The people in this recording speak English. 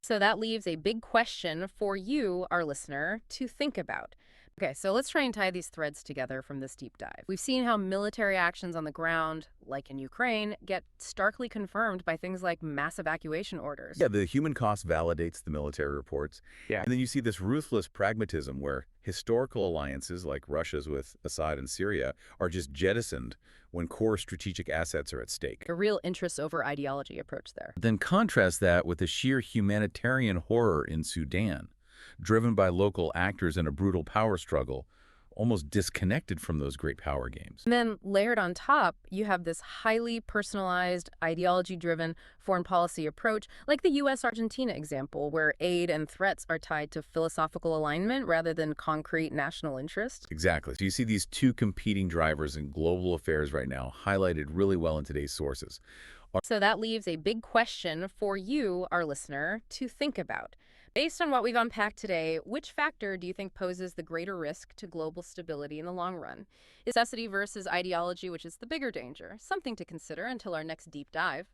So that leaves a big question for you, our listener, to think about. Okay, so let's try and tie these threads together from this deep dive. We've seen how military actions on the ground, like in Ukraine, get starkly confirmed by things like mass evacuation orders. Yeah, the human cost validates the military reports. Yeah. And then you see this ruthless pragmatism where historical alliances like Russia's with Assad and Syria are just jettisoned when core strategic assets are at stake. A real interest over ideology approach there. Then contrast that with the sheer humanitarian horror in Sudan, driven by local actors in a brutal power struggle, almost disconnected from those great power games. And then layered on top, you have this highly personalized, ideology-driven foreign policy approach, like the U.S.-Argentina example, where aid and threats are tied to philosophical alignment rather than concrete national interest. Exactly. So you see these two competing drivers in global affairs right now, highlighted really well in today's sources. So that leaves a big question for you, our listener, to think about. Based on what we've unpacked today, which factor do you think poses the greater risk to global stability in the long run? Necessity versus ideology, which is the bigger danger? Something to consider until our next deep dive.